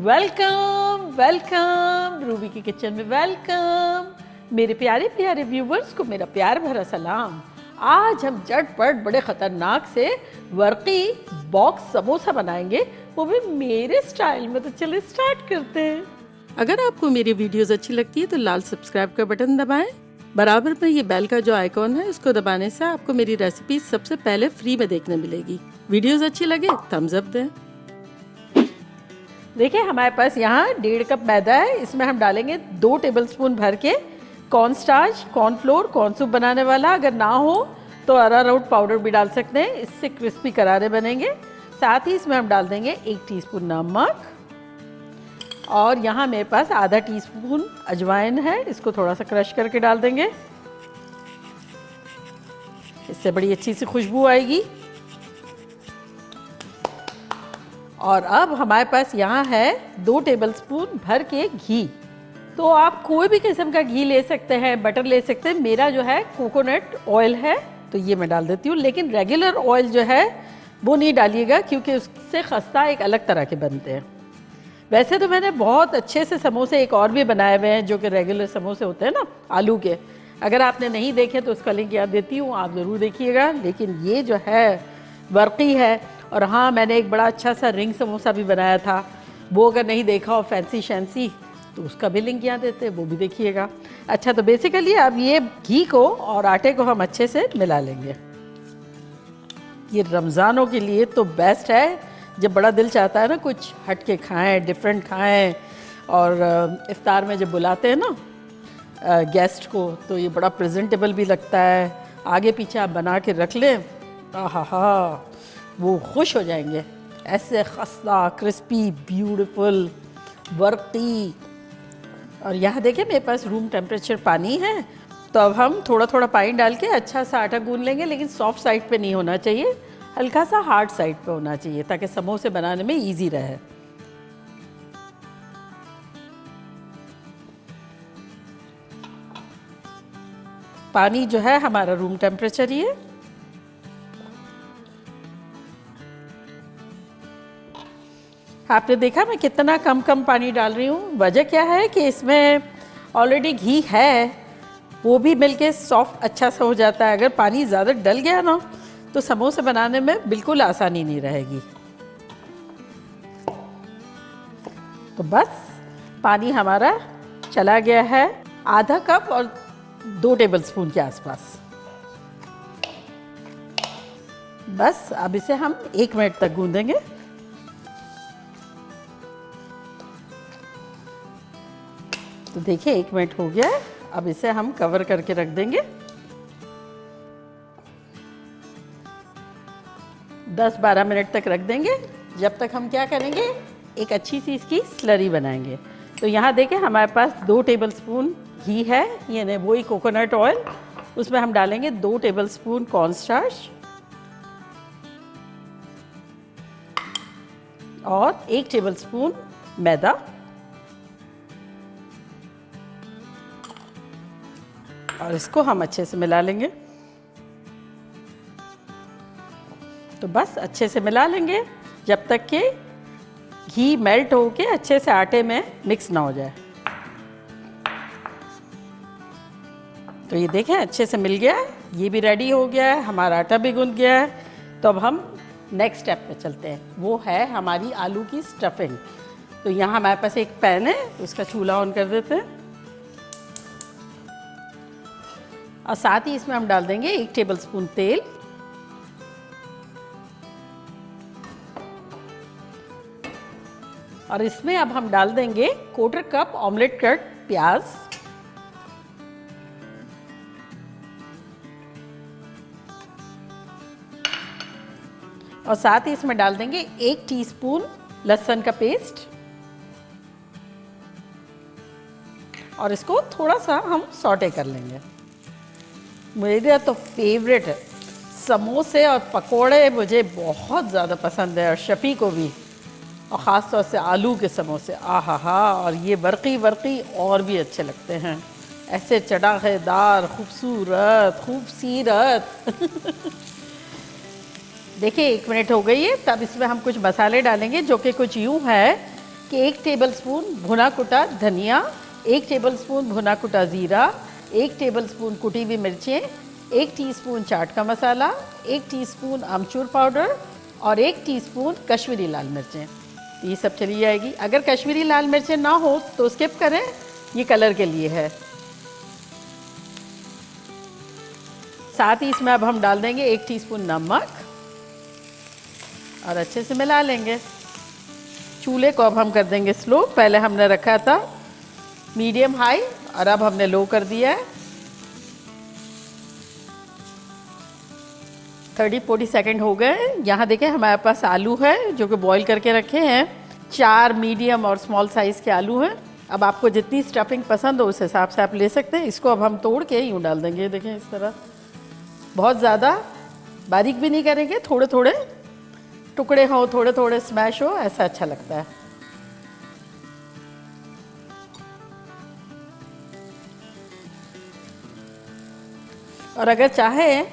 Welcome welcome Ruby की kitchen में welcome. मेरे प्यारे प्यारे व्यूवर्स को मेरा प्यार भरा सलाम। आज हम झटपट बड़े ख़तरनाक से वर्की बॉक्स समोसा बनाएंगे, वो भी मेरे स्टाइल में। तो चलिए स्टार्ट करते हैं। अगर आपको मेरी वीडियोस अच्छी लगती है तो लाल सब्सक्राइब का बटन दबाएं। बराबर में ये बेल का जो आइकॉन है उसको दबाने से आपको मेरी रेसिपी सबसे पहले फ्री में देखने मिलेगी। वीडियोस अच्छी लगे थम्स अप दें। देखिए हमारे पास यहाँ 1.5 कप मैदा है। इसमें हम डालेंगे 2 टेबलस्पून भर के corn starch, cornflour. Corn soup बनाने वाला अगर ना हो तो अरारोट पाउडर भी डाल सकते हैं, इससे क्रिस्पी करारे बनेंगे। साथ ही इसमें हम डाल देंगे 1 टीस्पून नमक और यहाँ मेरे पास आधा टीस्पून अजवाइन है, इसको थोड़ा सा क्रश करके डाल देंगे, इससे बड़ी अच्छी सी खुशबू आएगी। और अब हमारे पास यहाँ है 2 टेबलस्पून भर के घी। तो आप कोई भी किस्म का घी ले सकते हैं, बटर ले सकते हैं। मेरा जो है कोकोनट ऑयल है तो ये मैं डाल देती हूँ, लेकिन रेगुलर ऑयल जो है वो नहीं डालिएगा क्योंकि उससे खस्ता एक अलग तरह के बनते हैं। वैसे तो मैंने बहुत अच्छे से समोसे एक और भी बनाए हुए हैं जो कि रेगुलर समोसे होते हैं ना, आलू के। अगर आपने नहीं देखे तो उसका लिंक याद देती हूँ, आप ज़रूर देखिएगा। लेकिन ये जो है वर्की है। और हाँ, मैंने एक बड़ा अच्छा सा रिंग समोसा भी बनाया था, वो अगर नहीं देखा हो फैंसी शैंसी तो उसका भी लिंक यहाँ देते हैं, वो भी देखिएगा। अच्छा, तो बेसिकली अब ये घी को और आटे को हम अच्छे से मिला लेंगे। ये रमज़ानों के लिए तो बेस्ट है, जब बड़ा दिल चाहता है ना कुछ हट के खाएँ, डिफरेंट खाएँ। और इफ्तार में जब बुलाते हैं ना गेस्ट को तो ये बड़ा प्रेजेंटेबल भी लगता है। आगे पीछे आप बना के रख लें, आहा, वो खुश हो जाएंगे। ऐसे खस्ता क्रिस्पी ब्यूटीफुल वर्की। और यहाँ देखिए मेरे पास रूम टेम्परेचर पानी है, तो अब हम थोड़ा थोड़ा पानी डाल के अच्छा सा आटा गूंद लेंगे। लेकिन सॉफ्ट साइड पे नहीं होना चाहिए, हल्का सा हार्ड साइड पे होना चाहिए ताकि समोसे बनाने में इजी रहे। पानी जो है हमारा रूम टेम्परेचर ही है। आपने देखा मैं कितना कम पानी डाल रही हूँ। वजह क्या है कि इसमें ऑलरेडी घी है, वो भी मिलके सॉफ्ट अच्छा सा हो जाता है। अगर पानी ज़्यादा डल गया ना तो समोसे बनाने में बिल्कुल आसानी नहीं रहेगी। तो बस पानी हमारा चला गया है आधा कप और 2 टेबलस्पून के आसपास। बस अब इसे हम 1 मिनट तक गूंदेंगे। तो देखिए 1 मिनट हो गया है। अब इसे हम कवर करके रख देंगे। 10-12 मिनट तक रख देंगे, जब तक हम क्या करेंगे, एक अच्छी सी इसकी स्लरी बनाएंगे। तो यहाँ देखें हमारे पास 2 टेबलस्पून घी है, यानी वही कोकोनट ऑयल। उसमें हम डालेंगे 2 टेबलस्पून कॉर्न स्टार्च और 1 टेबलस्पून मैदा। और इसको हम अच्छे से मिला लेंगे। तो बस अच्छे से मिला लेंगे जब तक कि घी मेल्ट होके अच्छे से आटे में मिक्स ना हो जाए। तो ये देखें अच्छे से मिल गया है, ये भी रेडी हो गया है, हमारा आटा भी गूंद गया है। तो अब हम नेक्स्ट स्टेप पे चलते हैं, वो है हमारी आलू की स्टफिंग। तो यहाँ हमारे पास एक पैन है, उसका चूल्हा ऑन कर देते हैं और साथ ही इसमें हम डाल देंगे 1 टेबलस्पून तेल। और इसमें अब हम डाल देंगे 1/4 कप ऑमलेट कट प्याज। और साथ ही इसमें डाल देंगे 1 टीस्पून लहसुन का पेस्ट। और इसको थोड़ा सा हम सॉटे कर लेंगे। मेरा तो फेवरेट है समोसे और पकोड़े, मुझे बहुत ज़्यादा पसंद है और शफ़ी को भी, और ख़ास तौर से आलू के समोसे, आहा। और ये वर्की और भी अच्छे लगते हैं, ऐसे चटाखेदार, खूबसूरत। देखिए 1 मिनट हो गई है। तब इसमें हम कुछ मसाले डालेंगे जो कि कुछ यूँ है कि 1 टेबलस्पून भुना कुटा धनिया, 1 टेबलस्पून भुना कुटा ज़ीरा, 1 टेबलस्पून कुटी हुई मिर्चें, 1 टीस्पून चाट का मसाला, 1 टीस्पून आमचूर पाउडर और 1 टीस्पून कश्मीरी लाल मिर्चें। तो ये सब चली जाएगी। अगर कश्मीरी लाल मिर्चें ना हो तो स्किप करें, ये कलर के लिए है। साथ ही इसमें अब हम डाल देंगे 1 टीस्पून नमक और अच्छे से मिला लेंगे। चूल्हे को अब हम कर देंगे स्लो। पहले हमने रखा था मीडियम हाई और अब हमने लो कर दिया है। 30-40 सेकेंड हो गए। यहाँ देखें हमारे पास आलू है जो कि बॉईल करके रखे हैं। 4 मीडियम और स्मॉल साइज़ के आलू हैं। अब आपको जितनी स्टफिंग पसंद हो उस हिसाब से आप ले सकते हैं। इसको अब हम तोड़ के यूँ डाल देंगे। देखें इस तरह, बहुत ज़्यादा बारीक भी नहीं करेंगे, थोड़े थोड़े टुकड़े हो, थोड़े थोड़े स्मैश हो, ऐसा अच्छा लगता है। और अगर चाहें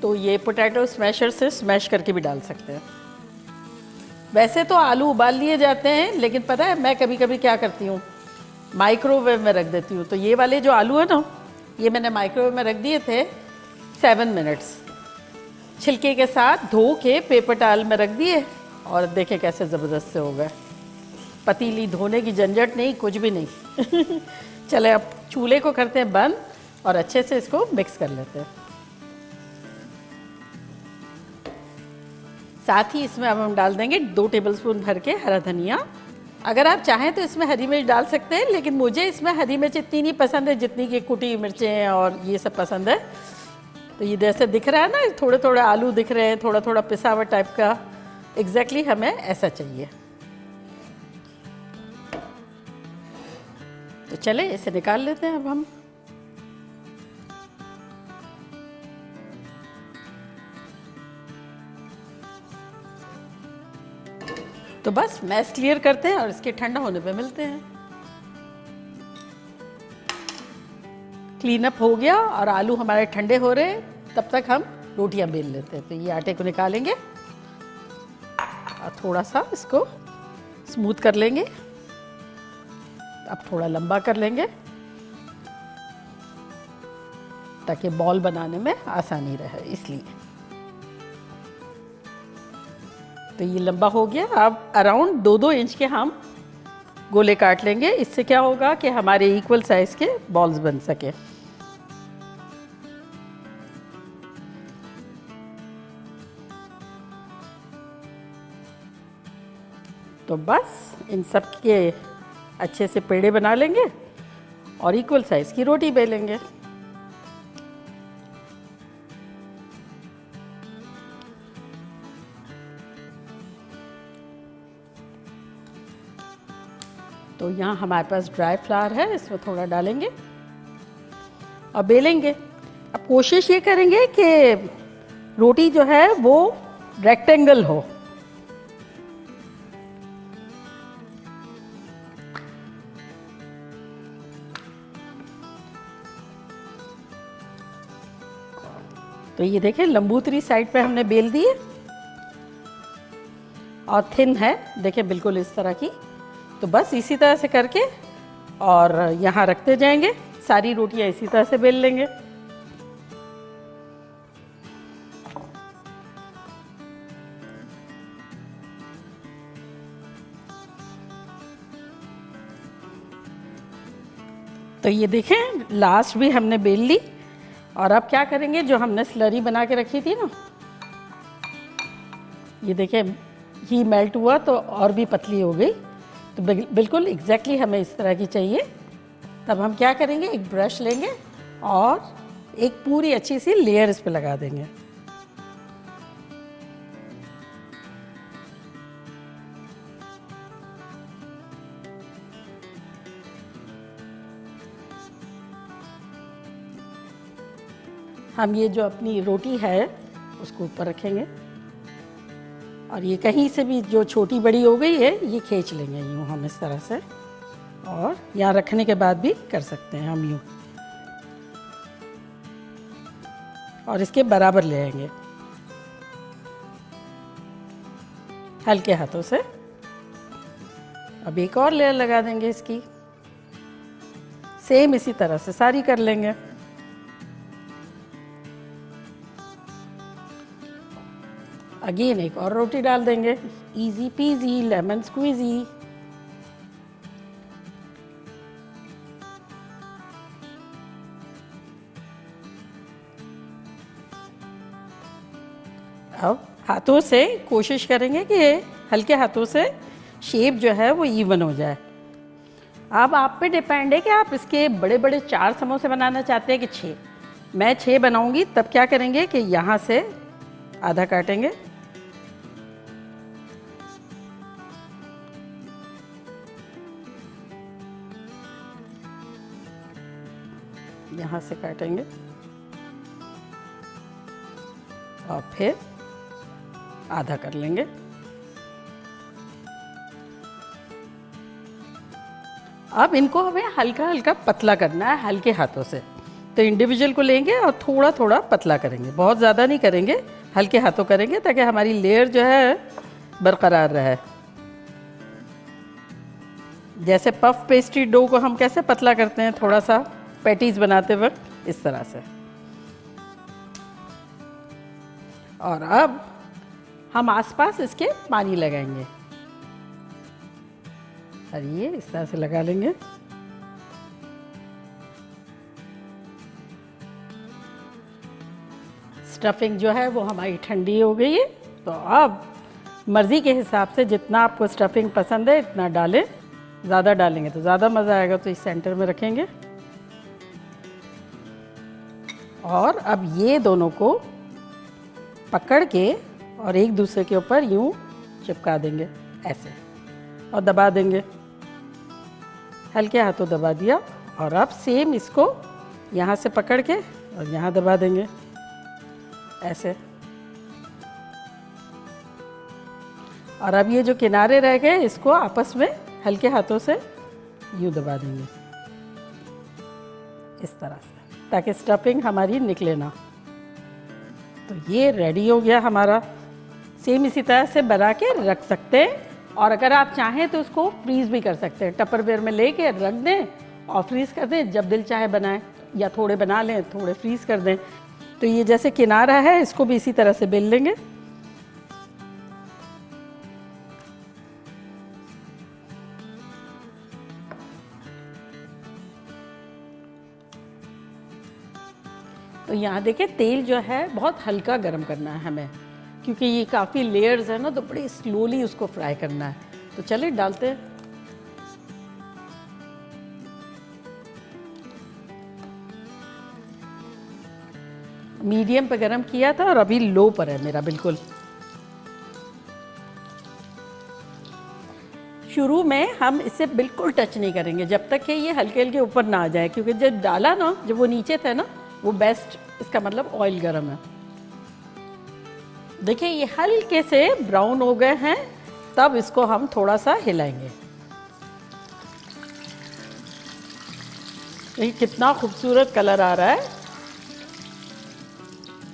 तो ये पोटैटो स्मैशर से स्मैश करके भी डाल सकते हैं। वैसे तो आलू उबाल लिए जाते हैं, लेकिन पता है मैं कभी कभी क्या करती हूँ, माइक्रोवेव में रख देती हूँ। तो ये वाले जो आलू है ना, ये मैंने माइक्रोवेव में रख दिए थे 7 मिनट्स। छिलके के साथ धो के पेपर टॉवल में रख दिए और देखें कैसे ज़बरदस्त से हो गए। पतीली धोने की झंझट नहीं, कुछ भी नहीं। चले अब चूल्हे को करते हैं बंद और अच्छे से इसको मिक्स कर लेते हैं। साथ ही इसमें अब हम डाल देंगे 2 टेबलस्पून भर के हरा धनिया। अगर आप चाहें तो इसमें हरी मिर्च डाल सकते हैं, लेकिन मुझे इसमें हरी मिर्च इतनी नहीं पसंद है जितनी कि कुटी मिर्चें और ये सब पसंद है। तो ये जैसे दिख रहा है ना, थोड़े थोड़े आलू दिख रहे हैं, थोड़ा थोड़ा पिसा हुआ टाइप का, एग्जैक्टली हमें ऐसा चाहिए। तो चले इसे निकाल लेते हैं अब हम। तो बस मैश क्लियर करते हैं और इसके ठंडा होने पे मिलते हैं। क्लीन अप हो गया और आलू हमारे ठंडे हो रहे हैं, तब तक हम रोटियां बेल लेते हैं। तो ये आटे को निकालेंगे और थोड़ा सा इसको स्मूथ कर लेंगे। अब थोड़ा लंबा कर लेंगे ताकि बॉल बनाने में आसानी रहे, इसलिए। तो ये लंबा हो गया। अब अराउंड 2-2 इंच के हम गोले काट लेंगे। इससे क्या होगा कि हमारे इक्वल साइज के बॉल्स बन सके। तो बस इन सब के अच्छे से पेड़े बना लेंगे और इक्वल साइज की रोटी बेलेंगे। तो यहाँ हमारे पास ड्राई फ्लावर है, इसमें थोड़ा डालेंगे और बेलेंगे। अब कोशिश ये करेंगे कि रोटी जो है वो रेक्टेंगल हो। तो ये देखें लंबूतरी साइड पे हमने बेल दिए और थिन है, देखें बिल्कुल इस तरह की। तो बस इसी तरह से करके और यहाँ रखते जाएंगे। सारी रोटियां इसी तरह से बेल लेंगे। तो ये देखें लास्ट भी हमने बेल ली। और अब क्या करेंगे, जो हमने स्लरी बना के रखी थी ना, ये देखें घी मेल्ट हुआ तो और भी पतली हो गई। तो बिल्कुल एग्जैक्टली हमें इस तरह की चाहिए। तब हम क्या करेंगे, एक ब्रश लेंगे और एक पूरी अच्छी सी लेयर इस पे लगा देंगे। हम ये जो अपनी रोटी है उसको ऊपर रखेंगे और ये कहीं से भी जो छोटी बड़ी हो गई है ये खींच लेंगे यूँ हम इस तरह से। और यहाँ रखने के बाद भी कर सकते हैं हम यूँ, और इसके बराबर ले आएंगे हल्के हाथों से अब एक और लेयर लगा देंगे इसकी, सेम इसी तरह से सारी कर लेंगे। अगेन एक और रोटी डाल देंगे, इजी पीजी लेमन स्क्वीजी। अब हाथों से कोशिश करेंगे कि हल्के हाथों से शेप जो है वो इवन हो जाए। अब आप पे डिपेंड है कि आप इसके बड़े बड़े 4 समोसे बनाना चाहते हैं कि 6। मैं 6 बनाऊंगी। तब क्या करेंगे कि यहाँ से आधा काटेंगे, यहाँ से काटेंगे और फिर आधा कर लेंगे। अब इनको हमें हल्का हल्का पतला करना है हल्के हाथों से। तो इंडिविजुअल को लेंगे और थोड़ा थोड़ा पतला करेंगे, बहुत ज़्यादा नहीं करेंगे, हल्के हाथों करेंगे ताकि हमारी लेयर जो है बरकरार रहे। जैसे पफ पेस्ट्री डो को हम कैसे पतला करते हैं थोड़ा सा पैटीज बनाते वक्त, इस तरह से। और अब हम आसपास इसके पानी लगाएंगे और ये इस तरह से लगा लेंगे। स्टफिंग जो है वो हमारी ठंडी हो गई है। तो अब मर्ज़ी के हिसाब से जितना आपको स्टफिंग पसंद है इतना डालें। ज़्यादा डालेंगे तो ज़्यादा मज़ा आएगा, तो इस सेंटर में रखेंगे। और अब ये दोनों को पकड़ के और एक दूसरे के ऊपर यूं चिपका देंगे ऐसे और दबा देंगे, हल्के हाथों दबा दिया। और अब सेम इसको यहाँ से पकड़ के और यहाँ दबा देंगे ऐसे। और अब ये जो किनारे रह गए इसको आपस में हल्के हाथों से यूं दबा देंगे इस तरह से, ताकि स्टफिंग हमारी निकले ना। तो ये रेडी हो गया हमारा। सेम इसी तरह से बना के रख सकते हैं, और अगर आप चाहें तो उसको फ्रीज़ भी कर सकते हैं। टपरवेयर में लेके रख दें और फ्रीज़ कर दें, जब दिल चाहे बनाएं, या थोड़े बना लें थोड़े फ्रीज़ कर दें। तो ये जैसे किनारा है इसको भी इसी तरह से बेल लेंगे। तो यहाँ देखिए तेल जो है बहुत हल्का गरम करना है हमें, क्योंकि ये काफ़ी लेयर्स है ना, तो बड़ी स्लोली उसको फ्राई करना है। तो चलिए डालते हैं। मीडियम पे गरम किया था और अभी लो पर है मेरा बिल्कुल। शुरू में हम इसे बिल्कुल टच नहीं करेंगे जब तक कि ये हल्के हल्के ऊपर ना आ जाए, क्योंकि जब डाला ना, जब वो नीचे थे ना, वो बेस्ट, इसका मतलब ऑयल गरम है। देखिए ये हल्के से ब्राउन हो गए हैं, तब इसको हम थोड़ा सा हिलाएंगे। देखिए कितना खूबसूरत कलर आ रहा है।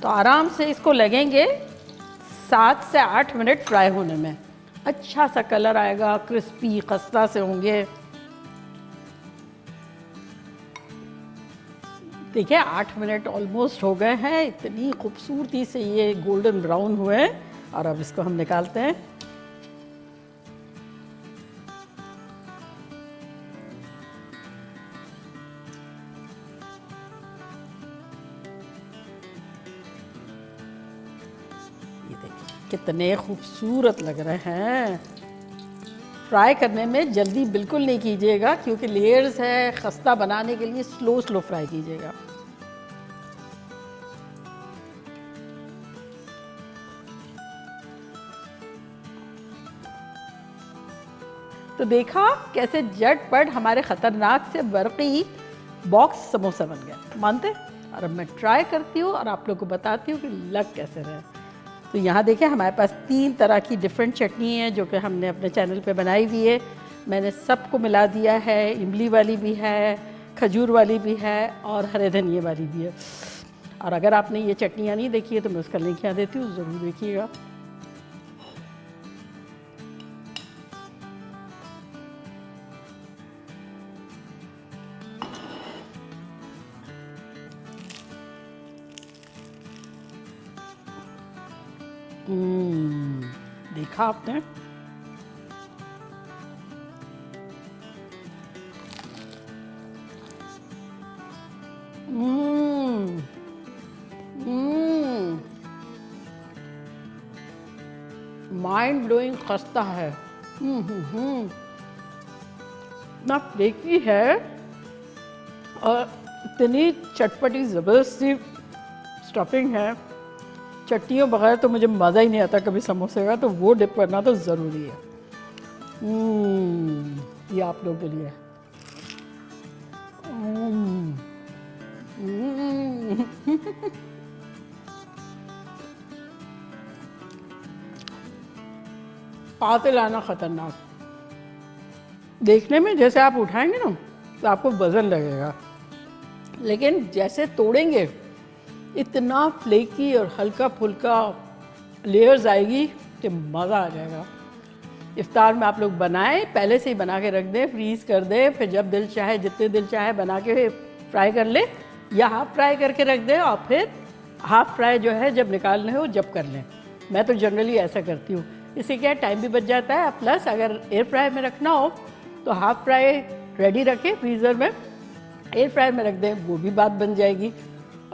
तो आराम से इसको लगेंगे 7 से 8 मिनट फ्राई होने में। अच्छा सा कलर आएगा, क्रिस्पी खस्ता से होंगे। देखिए 8 मिनट ऑलमोस्ट हो गए हैं। इतनी खूबसूरती से ये गोल्डन ब्राउन हुए हैं। और अब इसको हम निकालते हैं। ये देखिए कितने खूबसूरत लग रहे हैं। फ्राई करने में जल्दी बिल्कुल नहीं कीजिएगा, क्योंकि लेयर्स है, खस्ता बनाने के लिए स्लो स्लो फ्राई कीजिएगा। तो देखा कैसे झटपट हमारे खतरनाक से बर्फी बॉक्स समोसा बन गया, मानते? और अब मैं ट्राई करती हूँ और आप लोग को बताती हूँ कि लग कैसे रहे। तो यहाँ देखिए हमारे पास 3 तरह की डिफरेंट चटनी है जो कि हमने अपने चैनल पे बनाई हुई है। मैंने सबको मिला दिया है, इमली वाली भी है, खजूर वाली भी है और हरे धनिए वाली भी है। और अगर आपने ये चटनियाँ नहीं देखी है तो मैं उसका लिंक यहाँ देती हूँ, ज़रूर देखिएगा। देखा आपने? माइंड ब्लोइंग खस्ता है। ना फ्लेकी है और इतनी चटपटी ज़बरदस्त सी स्टफिंग है। चटनियों बगैर तो मुझे मज़ा ही नहीं आता कभी समोसे का, तो वो डिप करना तो ज़रूरी है। ये आप लोगों के लिए। पाते लाना खतरनाक। देखने में जैसे आप उठाएंगे ना तो आपको वजन लगेगा, लेकिन जैसे तोड़ेंगे इतना फ्लेकी और हल्का फुल्का लेयर्स आएगी कि मज़ा आ जाएगा। इफ्तार में आप लोग बनाएं, पहले से ही बना के रख दें, फ्रीज़ कर दें, फिर जब दिल चाहे जितने दिल चाहे बना के फ्राई कर लें या हाफ फ्राई करके रख दें और फिर हाफ फ्राई जो है जब निकालने हो जब कर लें। मैं तो जनरली ऐसा करती हूँ, इससे क्या टाइम भी बच जाता है, प्लस अगर एयर फ्राई में रखना हो तो हाफ फ्राई रेडी रखें फ्रीज़र में, एयर फ्राई में रख दें, वो भी बात बन जाएगी।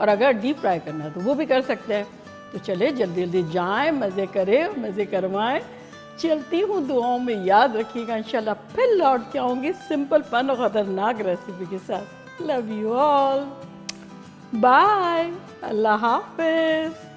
और अगर डीप फ्राई करना है तो वो भी कर सकते हैं। तो चले जल्दी जल्दी जाएं, मज़े करें, मज़े करवाएं। चलती हूँ, दुआओं में याद रखिएगा। इंशाल्लाह फिर लौट के आऊँगी सिंपल फन और ख़तरनाक रेसिपी के साथ। लव यू ऑल, बाय, अल्लाह हाफिज़।